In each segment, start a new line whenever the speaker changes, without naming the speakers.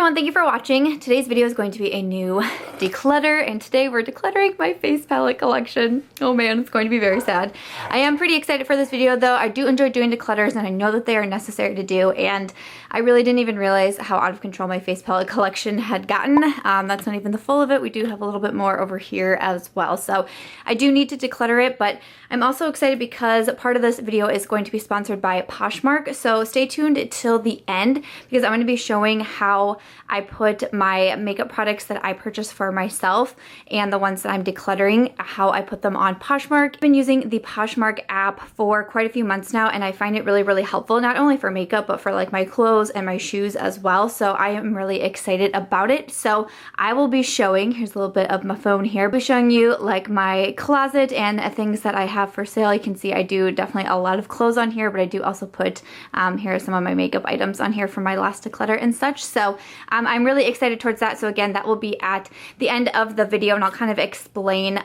everyone, thank you for watching. Today's video is going to be a new declutter, and today we're decluttering my face palette collection. Oh man, it's going to be very sad. I am pretty excited for this video though. I do enjoy doing declutters and I know that they are necessary to do, and I really didn't even realize how out of control my face palette collection had gotten. That's not even the full of it. We do have a little bit more over here as well. So I do need to declutter it, but I'm also excited because part of this video is going to be sponsored by Poshmark. So stay tuned till the end because I'm going to be showing how I put my makeup products that I purchased for myself and the ones that I'm decluttering, how I put them on Poshmark. I've been using the Poshmark app for quite a few months now, and I find it really, really helpful, not only for makeup, but for like my clothes and my shoes as well. So I am really excited about it. So I will be showing, here's a little bit of my phone here, I'll be showing you like my closet and things that I have for sale. You can see I do definitely a lot of clothes on here, but I do also put, here are some of my makeup items on here from my last declutter and such. So I'm really excited towards that. So again, that will be at the end of the video, and I'll kind of explain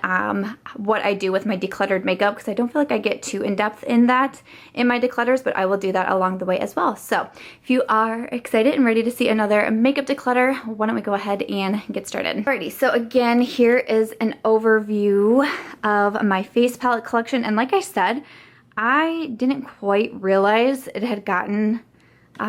what I do with my decluttered makeup because I don't feel like I get too in-depth in that in my declutters, but I will do that along the way as well. So if you are excited and ready to see another makeup declutter, why don't we go ahead and get started. Alrighty, so again, here is an overview of my face palette collection, and like I said, I didn't quite realize it had gotten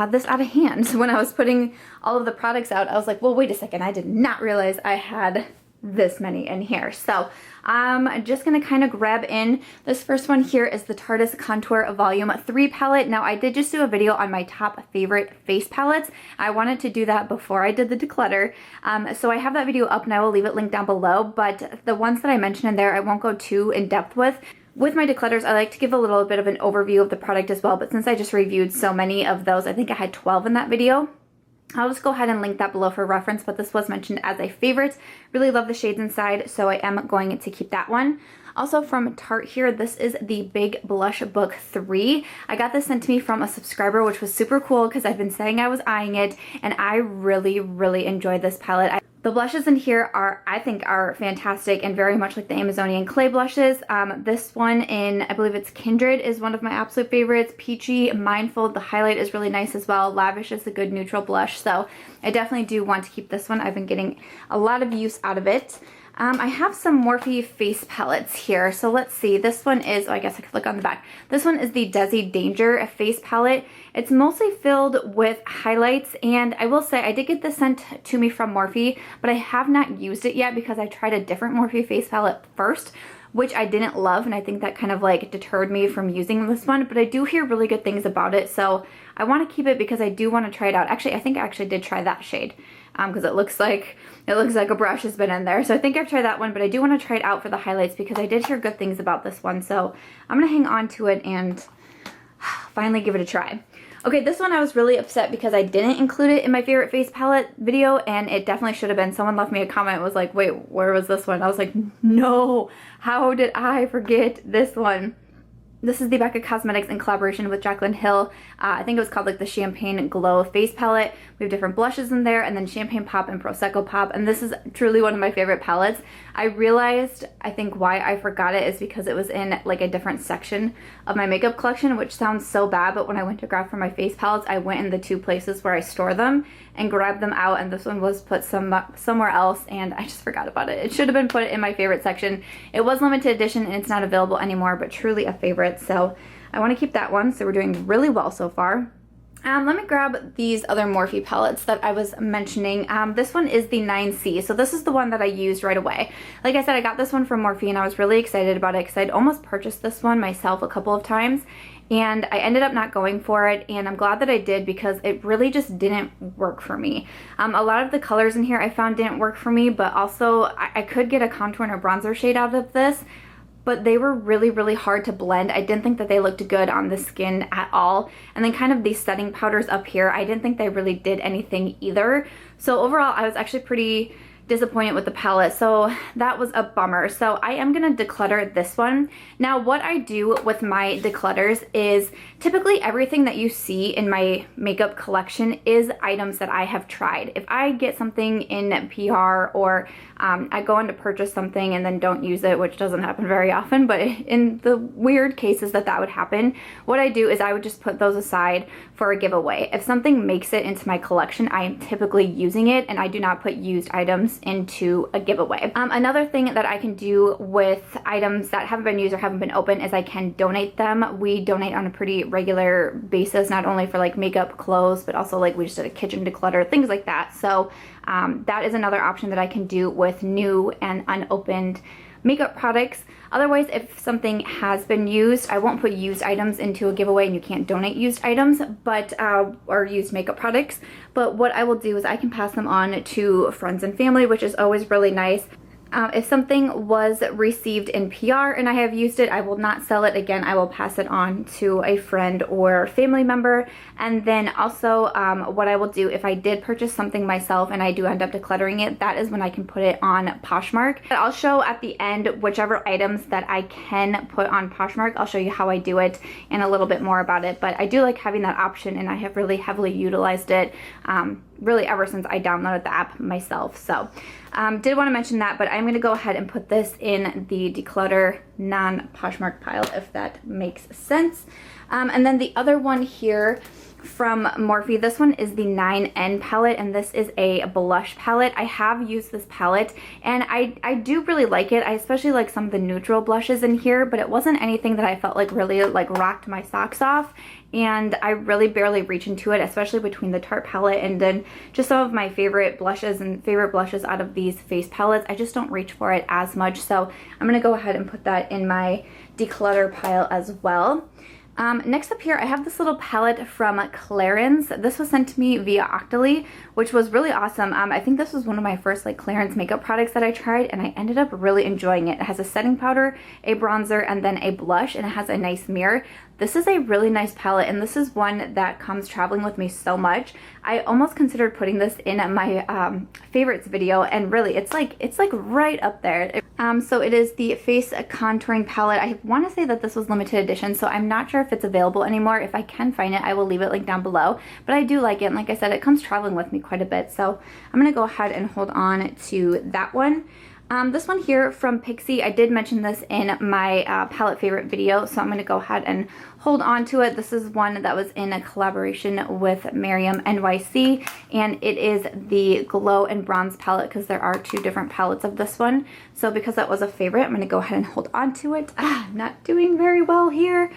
this out of hand. So when I was putting all of the products out, I was like, well, wait a second, I did not realize I had this many in here. So I'm just gonna kind of grab in. This first one here is the Tardis Contour Volume 3 palette. Now I did just do a video on my top favorite face palettes. I wanted to do that before I did the declutter. So I have that video up and I will leave it linked down below, but the ones that I mentioned in there I won't go too in depth with. With my declutters, I like to give a little bit of an overview of the product as well, but since I just reviewed so many of those, I think I had 12 in that video, I'll just go ahead and link that below for reference, but this was mentioned as a favorite. Really love the shades inside, so I am going to keep that one. Also from Tarte here, this is the Big Blush Book 3. I got this sent to me from a subscriber, which was super cool because I've been saying I was eyeing it, and I really, really enjoyed this palette. The blushes in here are, I think, are fantastic and very much like the Amazonian clay blushes. This one in, I believe it's Kindred, is one of my absolute favorites. Peachy, Mindful, the highlight is really nice as well. Lavish is a good neutral blush, so I definitely do want to keep this one. I've been getting a lot of use out of it. I have some Morphe face palettes here. So let's see. This one is, oh, I guess I could look on the back. This one is the Deysi Danger face palette. It's mostly filled with highlights, and I will say I did get this sent to me from Morphe, but I have not used it yet because I tried a different Morphe face palette first, which I didn't love, and I think that kind of like deterred me from using this one, but I do hear really good things about it, so I want to keep it because I do want to try it out. Actually, I think I actually did try that shade because it looks like a brush has been in there, so I think I've tried that one, but I do want to try it out for the highlights because I did hear good things about this one, so I'm going to hang on to it and finally give it a try. Okay, this one I was really upset because I didn't include it in my favorite face palette video, and it definitely should have been. Someone left me a comment, was like, wait, where was this one? I was like, no, how did I forget this one? This is the Becca Cosmetics in collaboration with Jaclyn Hill. I think it was called like the Champagne Glow face palette. We have different blushes in there, and then Champagne Pop and Prosecco Pop, and this is truly one of my favorite palettes. I realized, I think why I forgot it is because it was in like a different section of my makeup collection, which sounds so bad, but when I went to grab for my face palettes, I went in the two places where I store them and grabbed them out, and this one was put somewhere else, and I just forgot about it. It should have been put in my favorite section. It was limited edition and it's not available anymore, but truly a favorite, so I want to keep that one. So we're doing really well so far. Let me grab these other Morphe palettes that I was mentioning. This one is the 9C, so this is the one that I used right away. Like I said, I got this one from Morphe and I was really excited about it because I'd almost purchased this one myself a couple of times, and I ended up not going for it, and I'm glad that I did because it really just didn't work for me. A lot of the colors in here I found didn't work for me, but also I could get a contour and a bronzer shade out of this, but they were really, really hard to blend. I didn't think that they looked good on the skin at all. And then kind of these setting powders up here, I didn't think they really did anything either. So overall, I was actually pretty disappointed with the palette, so that was a bummer. So I am gonna declutter this one. Now what I do with my declutters is typically everything that you see in my makeup collection is items that I have tried. If I get something in PR or I go in to purchase something and then don't use it, which doesn't happen very often, but in the weird cases that would happen, what I do is I would just put those aside for a giveaway. If something makes it into my collection, I am typically using it, and I do not put used items into a giveaway. Another thing that I can do with items that haven't been used or haven't been opened is I can donate them. We donate on a pretty regular basis, not only for like makeup, clothes, but also like we just did a kitchen declutter, things like that. So that is another option that I can do with new and unopened makeup products. Otherwise, if something has been used, I won't put used items into a giveaway, and you can't donate used items, but or used makeup products. But what I will do is I can pass them on to friends and family, which is always really nice. If something was received in PR and I have used it, I will not sell it again. I will pass it on to a friend or family member. And then also what I will do if I did purchase something myself and I do end up decluttering it, that is when I can put it on Poshmark. I'll show at the end whichever items that I can put on Poshmark. I'll show you how I do it and a little bit more about it. But I do like having that option, and I have really heavily utilized it really ever since I downloaded the app myself. So did want to mention that, but I'm going to go ahead and put this in the declutter non-Poshmark pile, if that makes sense. And then the other one here from Morphe, this one is the 9N palette, and this is a blush palette. I have used this palette, and I do really like it. I especially like some of the neutral blushes in here, but it wasn't anything that I felt like really like rocked my socks off, and I really barely reach into it, especially between the Tarte palette and then just some of my favorite blushes out of these face palettes. I just don't reach for it as much, so I'm gonna go ahead and put that in my declutter pile as well. Next up here, I have this little palette from Clarins. This was sent to me via Octoly, which was really awesome. I think this was one of my first like Clarins makeup products that I tried, and I ended up really enjoying it. It has a setting powder, a bronzer, and then a blush, and it has a nice mirror. This is a really nice palette, and this is one that comes traveling with me so much. I almost considered putting this in my favorites video, and really it's like right up there. So it is the face contouring palette. I want to say that this was limited edition, so I'm not sure if it's available anymore. If I can find it, I will leave it linked down below, but I do like it, and like I said, it comes traveling with me quite a bit, so I'm gonna go ahead and hold on to that one. This one here from Pixi, I did mention this in my palette favorite video, so I'm going to go ahead and hold on to it. This is one that was in a collaboration with Maryam NYC, and it is the Glow and Bronze palette, because there are two different palettes of this one. So because that was a favorite, I'm going to go ahead and hold on to it. Not doing very well here.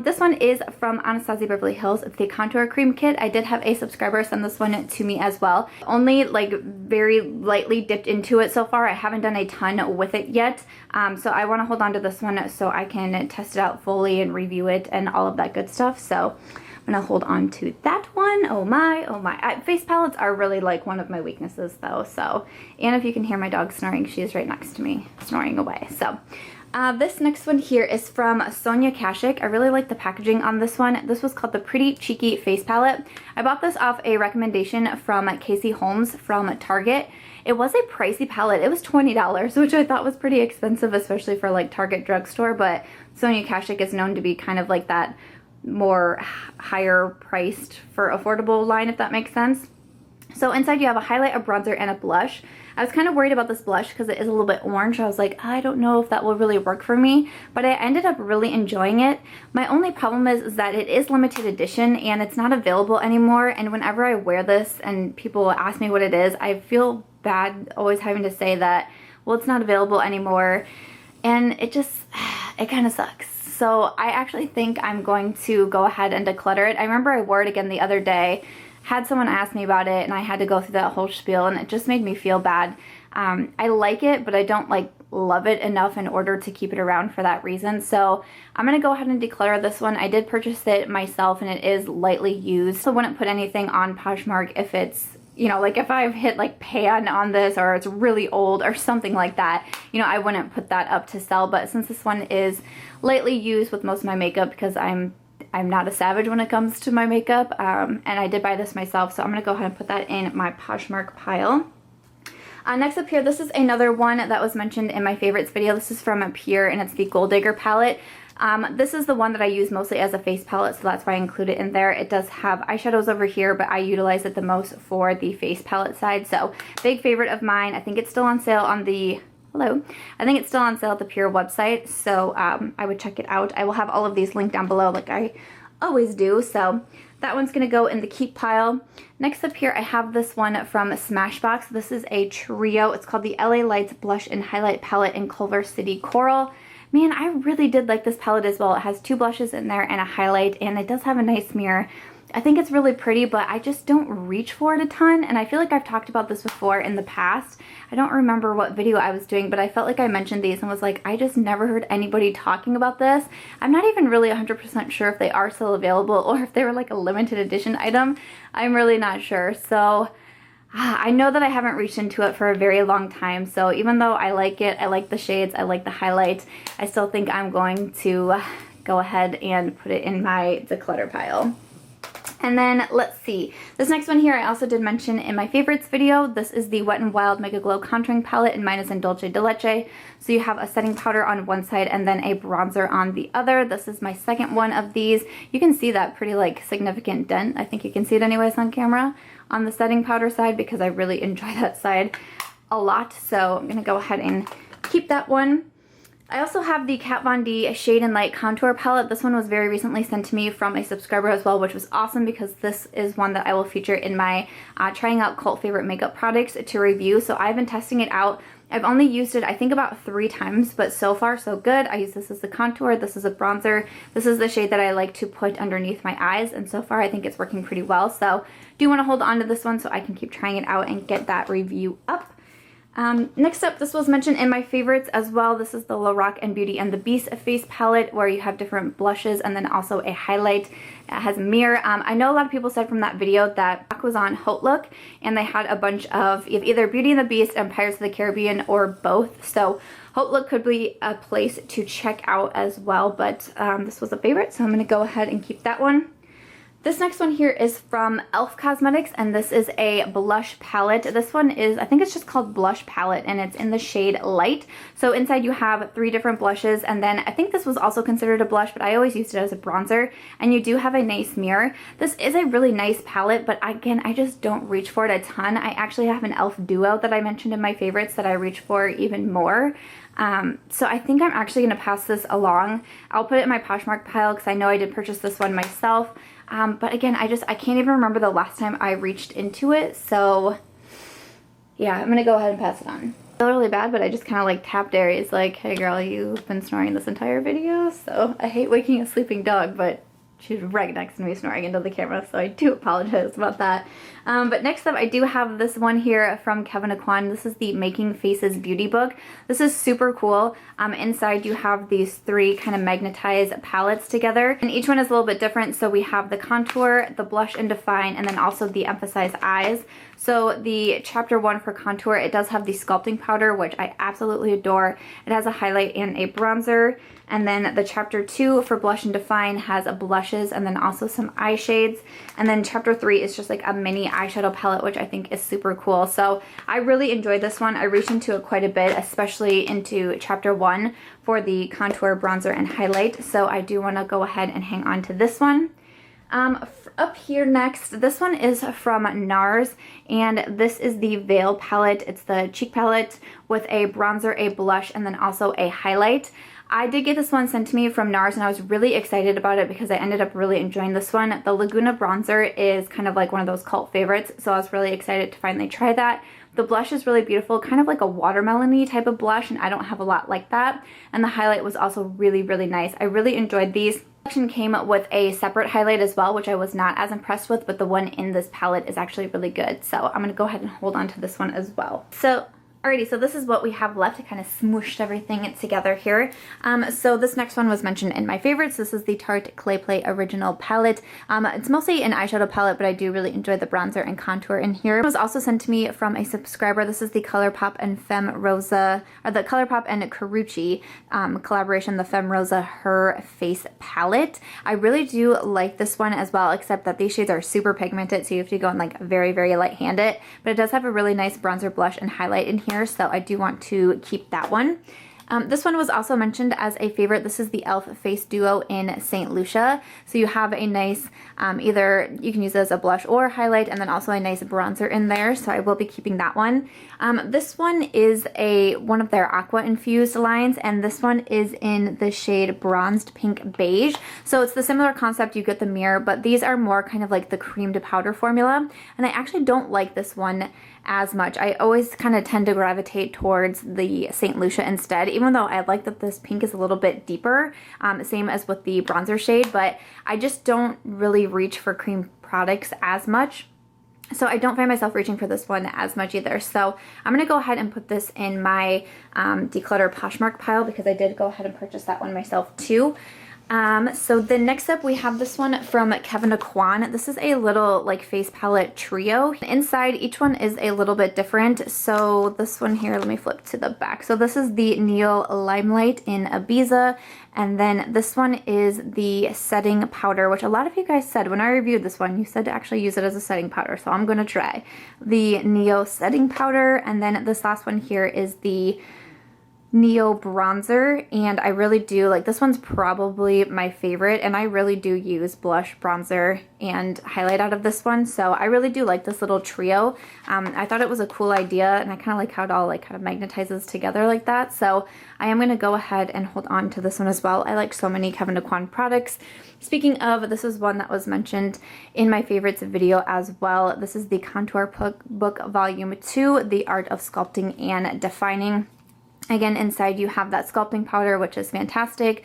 This one is from Anastasia Beverly Hills. It's the Contour Cream Kit. I did have a subscriber send this one to me as well. Only like very lightly dipped into it so far. I haven't done a ton with it yet. So I want to hold on to this one so I can test it out fully and review it and all of that good stuff. So I'm gonna hold on to that one. Oh my, oh my. Face palettes are really like one of my weaknesses though. So, and if you can hear my dog snoring, she is right next to me snoring away. So this next one here is from Sonia Kashuk. I really like the packaging on this one. This was called the Pretty Cheeky Face Palette. I bought this off a recommendation from Casey Holmes from Target. It was a pricey palette. It was $20, which I thought was pretty expensive, especially for like Target drugstore, but Sonia Kashuk is known to be kind of like that more higher priced for affordable line, if that makes sense. So inside you have a highlight, a bronzer, and a blush. I was kind of worried about this blush because it is a little bit orange. I was like, I don't know if that will really work for me, but I ended up really enjoying it. My only problem is that it is limited edition and it's not available anymore, and whenever I wear this and people ask me what it is, I feel bad always having to say that, well, it's not available anymore, and it kind of sucks. So I actually think I'm going to go ahead and declutter it. I remember I wore it again the other day, had someone ask me about it, and I had to go through that whole spiel, and it just made me feel bad. I like it, but I don't like love it enough in order to keep it around for that reason. So I'm gonna go ahead and declutter this one. I did purchase it myself, and it is lightly used, so I wouldn't put anything on Poshmark if it's, you know, like if I've hit like pan on this or it's really old or something like that, you know, I wouldn't put that up to sell. But since this one is lightly used with most of my makeup, because I'm not a savage when it comes to my makeup, and I did buy this myself, so I'm gonna go ahead and put that in my Poshmark pile. Next up here, this is another one that was mentioned in my favorites video. This is from Pur, and it's the Goal Digger palette. This is the one that I use mostly as a face palette, so that's why I include it in there. It does have eyeshadows over here, but I utilize it the most for the face palette side. So big favorite of mine. I think it's still on sale on the I think it's still on sale at the Pur website, so I would check it out. I will have all of these linked down below like I always do. So that one's gonna go in the keep pile. Next up here, I have this one from Smashbox. This is a trio. It's called the LA Lights Blush and Highlight Palette in Culver City Coral. Man, I really did like this palette as well. It has 2 blushes in there and a highlight, and it does have a nice mirror. I think it's really pretty, but I just don't reach for it a ton, and I feel like I've talked about this before in the past. I don't remember what video I was doing, but I felt like I mentioned these and was like, I just never heard anybody talking about this. I'm not even really 100% sure if they are still available or if they were like a limited edition item. I'm really not sure. So I know that I haven't reached into it for a very long time, so even though I like it, I like the shades, I like the highlight, I still think I'm going to go ahead and put it in my declutter pile. And then let's see, this next one here I also did mention in my favorites video. This is the Wet n Wild Mega Glow Contouring Palette, and mine is in Dolce de Leche. So you have a setting powder on one side and then a bronzer on the other. This is my second one of these. You can see that pretty like significant dent. I think you can see it anyways on camera on the setting powder side because I really enjoy that side a lot. So I'm gonna go ahead and keep that one. I also have the Kat Von D Shade and Light Contour Palette. This one was very recently sent to me from a subscriber as well, which was awesome because this is one that I will feature in my trying out cult favorite makeup products to review. So I've been testing it out. I've only used it I think about 3 times, but so far so good. I use this as a contour, this is a bronzer, this is the shade that I like to put underneath my eyes, and so far I think it's working pretty well. So do want to hold on to this one so I can keep trying it out and get that review up. Next up, this was mentioned in my favorites as well. This is the Lorac and Beauty and the Beast face palette, where you have different blushes and then also a highlight. It has a mirror. I know a lot of people said from that video that Mac was on Haute Look, and they had a bunch of either Beauty and the Beast and Pirates of the Caribbean or both. So Haute Look could be a place to check out as well, but this was a favorite, so I'm going to go ahead and keep that one. This next one here is from e.l.f. Cosmetics, and this is a blush palette. This one is, I think it's just called Blush Palette, and it's in the shade Light. So inside you have 3 different blushes, and then I think this was also considered a blush, but I always used it as a bronzer, and you do have a nice mirror. This is a really nice palette, but again, I just don't reach for it a ton. I actually have an e.l.f. duo that I mentioned in my favorites that I reach for even more. So I think I'm actually going to pass this along. I'll put it in my Poshmark pile because I know I did purchase this one myself. But again, I can't even remember the last time I reached into it. So yeah, I'm going to go ahead and pass it on. I feel really bad, but I just kind of like tapped Aries like, hey girl, you've been snoring this entire video. So I hate waking a sleeping dog, but she's right next to me snoring into the camera, so I do apologize about that. But next up, I do have this one here from Kevin Aquan. This is the Making Faces Beauty book. This is super cool. Inside you have these 3 kind of magnetized palettes together, and each one is a little bit different. So we have the contour, the blush and define, and then also the emphasize eyes. So the chapter 1 for contour, it does have the sculpting powder, which I absolutely adore. It has a highlight and a bronzer. And then the chapter 2 for blush and define has a blushes and then also some eye shades. And then chapter 3 is just like a mini eyeshadow palette, which I think is super cool. So I really enjoyed this one. I reached into it quite a bit, especially into chapter 1 for the contour, bronzer, and highlight. So I do want to go ahead and hang on to this one. Up here next, this one is from NARS, and this is the Veil palette. It's the cheek palette with a bronzer, a blush, and then also a highlight. I did get this one sent to me from NARS, and I was really excited about it because I ended up really enjoying this one. The Laguna bronzer is kind of like one of those cult favorites, so I was really excited to finally try that. The blush is really beautiful, kind of like a watermelon-y type of blush, and I don't have a lot like that. And the highlight was also really, really nice. I really enjoyed these. The collection came with a separate highlight as well, which I was not as impressed with, but the one in this palette is actually really good. So I'm going to go ahead and hold on to this one as well. So Alrighty, so this is what we have left. I kind of smooshed everything together here. So this next one was mentioned in my favorites. This is the Tarte Clay Play Original Palette. It's mostly an eyeshadow palette, but I do really enjoy the bronzer and contour in here. It was also sent to me from a subscriber. This is the ColourPop and Femme Rosa, or the ColourPop and Carucci collaboration, the Femme Rosa Her Face Palette. I really do like this one as well, except that these shades are super pigmented, so you have to go in like very, very light-handed. But it does have a really nice bronzer, blush, and highlight in here, so I do want to keep that one. This one was also mentioned as a favorite. This is the e.l.f. Face Duo in St. Lucia. So you have a nice, either you can use it as a blush or highlight, and then also a nice bronzer in there. So I will be keeping that one. This one is one of their aqua infused lines, and this one is in the shade Bronzed Pink Beige. So it's the similar concept, you get the mirror, but these are more kind of like the cream to powder formula. And I actually don't like this one as much. I always kind of tend to gravitate towards the St. Lucia instead, even though I like that this pink is a little bit deeper, same as with the bronzer shade, but I just don't really reach for cream products as much. So I don't find myself reaching for this one as much either. So I'm going to go ahead and put this in my Declutter Poshmark pile, because I did go ahead and purchase that one myself too. So the next up we have this one from Kevin Kwan. This is a little like face palette trio. Inside each one is a little bit different. So this one here, let me flip to the back. So this is the Neo Limelight in Ibiza. And then this one is the setting powder, which a lot of you guys said when I reviewed this one, you said to actually use it as a setting powder. So I'm going to try the Neo setting powder. And then this last one here is the Neo bronzer, and I really do like this one's probably my favorite, and I really do use blush, bronzer, and highlight out of this one, so I really do like this little trio. I thought it was a cool idea, and I kind of like how it all like kind of magnetizes together like that, so I am going to go ahead and hold on to this one as well. I like so many Kevin Kwan products. Speaking of, this is one that was mentioned in my favorites video as well. This is the Contour Book Volume 2, The Art of Sculpting and Defining. Again, inside you have that sculpting powder, which is fantastic,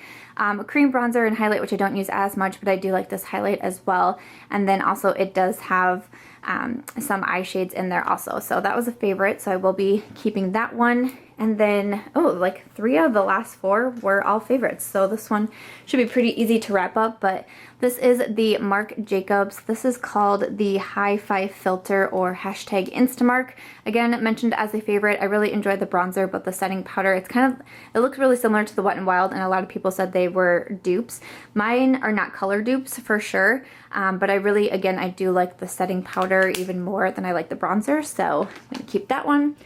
cream bronzer and highlight, which I don't use as much, but I do like this highlight as well. And then also it does have some eye shades in there also. So that was a favorite, so I will be keeping that one. And then, oh, like 3 of the last 4 were all favorites. So this one should be pretty easy to wrap up, but this is the Marc Jacobs. This is called the Hi-Fi Filter, or hashtag Instamark. Again, mentioned as a favorite. I really enjoyed the bronzer, but the setting powder, it looks really similar to the Wet n Wild, and a lot of people said they were dupes. Mine are not color dupes for sure, but I really, again, I do like the setting powder even more than I like the bronzer, so I'm going to keep that one.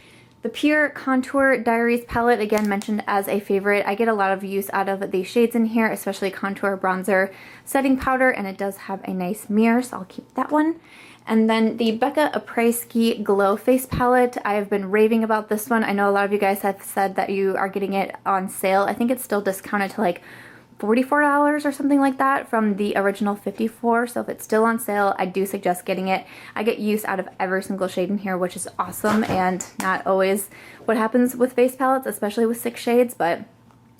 The Pure Contour Diaries palette, again mentioned as a favorite. I get a lot of use out of the shades in here, especially contour, bronzer, setting powder, and it does have a nice mirror, so I'll keep that one. And then the Becca Après-Ski Glow Face palette. I have been raving about this one. I know a lot of you guys have said that you are getting it on sale. I think it's still discounted to like $44 or something like that from the original $54, so if it's still on sale, I do suggest getting it. I get use out of every single shade in here, which is awesome, and not always what happens with face palettes, especially with 6 shades, but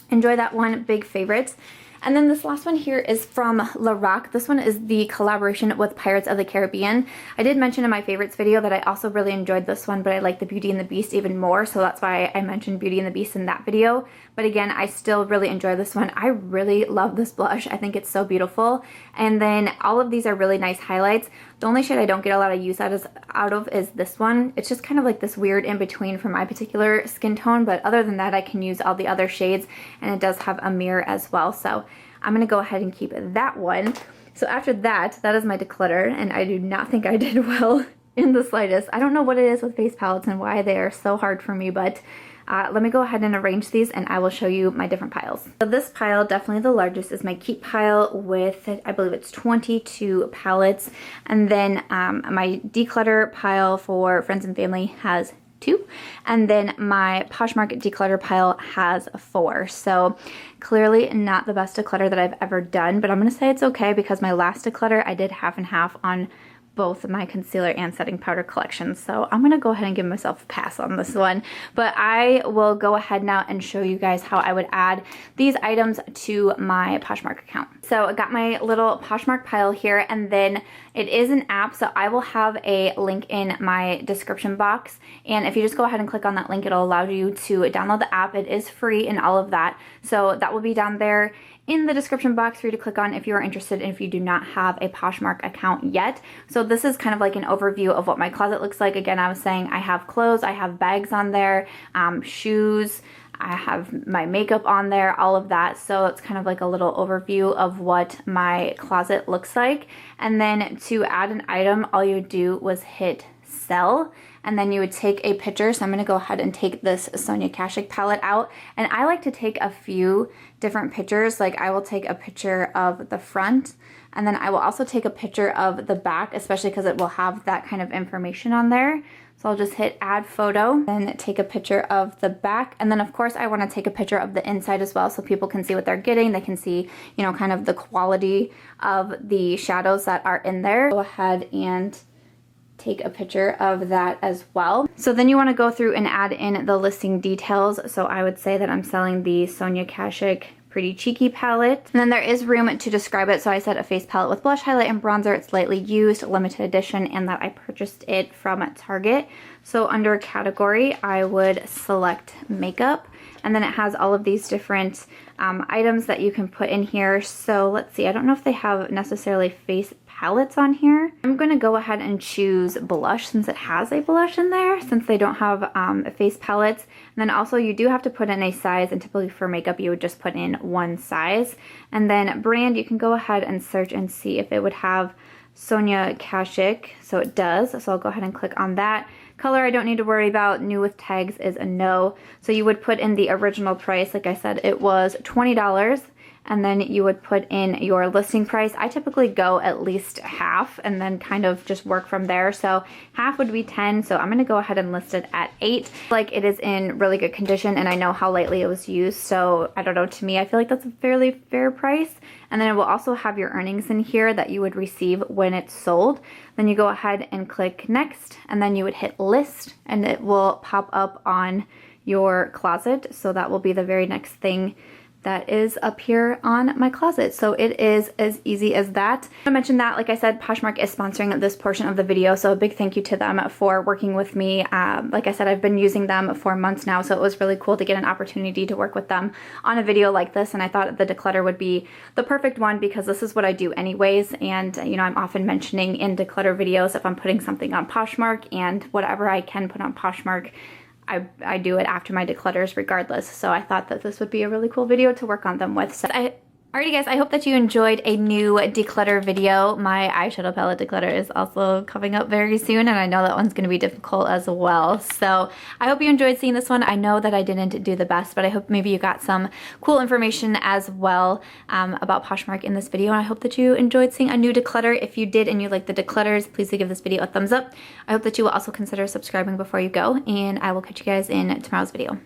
enjoy that one, big favorite. And then this last one here is from Lorac. This one is the collaboration with Pirates of the Caribbean. I did mention in my favorites video that I also really enjoyed this one, but I like the Beauty and the Beast even more, so that's why I mentioned Beauty and the Beast in that video. But again, I still really enjoy this one. I really love this blush. I think it's so beautiful. And then all of these are really nice highlights. The only shade I don't get a lot of use out of is this one. It's just kind of like this weird in-between for my particular skin tone, but other than that, I can use all the other shades, and it does have a mirror as well. So I'm going to go ahead and keep that one. So after that, that is my declutter, and I do not think I did well in the slightest. I don't know what it is with face palettes and why they are so hard for me, but let me go ahead and arrange these, and I will show you my different piles. So this pile, definitely the largest, is my keep pile with, I believe it's 22 palettes. And then my declutter pile for friends and family has 2. And then my Poshmark declutter pile has 4. So clearly not the best declutter that I've ever done, but I'm going to say it's okay because my last declutter I did half and half on both my concealer and setting powder collection. So I'm gonna go ahead and give myself a pass on this one. But I will go ahead now and show you guys how I would add these items to my Poshmark account. So I got my little Poshmark pile here, and then it is an app, so I will have a link in my description box. And if you just go ahead and click on that link, it'll allow you to download the app. It is free and all of that. So that will be down there in the description box for you to click on if you are interested and if you do not have a Poshmark account yet. So this is kind of like an overview of what my closet looks like. Again, I was saying I have clothes, I have bags on there, shoes, I have my makeup on there, all of that. So it's kind of like a little overview of what my closet looks like. And then to add an item, all you would do was hit sell, and then you would take a picture. So I'm going to go ahead and take this Sonia Kashuk palette out, and I like to take a few different pictures. Like I will take a picture of the front, and then I will also take a picture of the back, especially because it will have that kind of information on there. So I'll just hit add photo, then take a picture of the back, and then of course I want to take a picture of the inside as well so people can see what they're getting. They can see, you know, kind of the quality of the shadows that are in there. Go ahead and take a picture of that as well. So then you want to go through and add in the listing details. So I would say that I'm selling the Sonia Kashuk Pretty Cheeky palette. And then there is room to describe it. So I said a face palette with blush, highlight, and bronzer. It's lightly used, limited edition, and that I purchased it from Target. So under category, I would select makeup. And then it has all of these different items that you can put in here. So let's see, I don't know if they have necessarily face palettes on here. I'm going to go ahead and choose blush since it has a blush in there, since they don't have face palettes. And then also you do have to put in a size, and typically for makeup you would just put in one size. And then brand, you can go ahead and search and see if it would have Sonia Kashuk. So it does, so I'll go ahead and click on that. Color I don't need to worry about. New with tags is a no. So you would put in the original price. Like I said, it was $20. And then you would put in your listing price. I typically go at least half and then kind of just work from there. So half would be 10. So I'm going to go ahead and list it at 8. Like it is in really good condition, and I know how lightly it was used. So I don't know, to me, I feel like that's a fairly fair price. And then it will also have your earnings in here that you would receive when it's sold. Then you go ahead and click next, and then you would hit list, and it will pop up on your closet. So that will be the very next thing that is up here on my closet. So it is as easy as that. I mentioned that, like I said, Poshmark is sponsoring this portion of the video, so a big thank you to them for working with me. Like I said, I've been using them for months now, so it was really cool to get an opportunity to work with them on a video like this, and I thought the declutter would be the perfect one because this is what I do anyways, and you know, I'm often mentioning in declutter videos if I'm putting something on Poshmark, and whatever I can put on Poshmark, I do it after my declutters regardless. So I thought that this would be a really cool video to work on them with. So alrighty guys, I hope that you enjoyed a new declutter video. My eyeshadow palette declutter is also coming up very soon, and I know that one's going to be difficult as well. So I hope you enjoyed seeing this one. I know that I didn't do the best, but I hope maybe you got some cool information as well about Poshmark in this video, and I hope that you enjoyed seeing a new declutter. If you did and you like the declutters, please do give this video a thumbs up. I hope that you will also consider subscribing before you go, and I will catch you guys in tomorrow's video.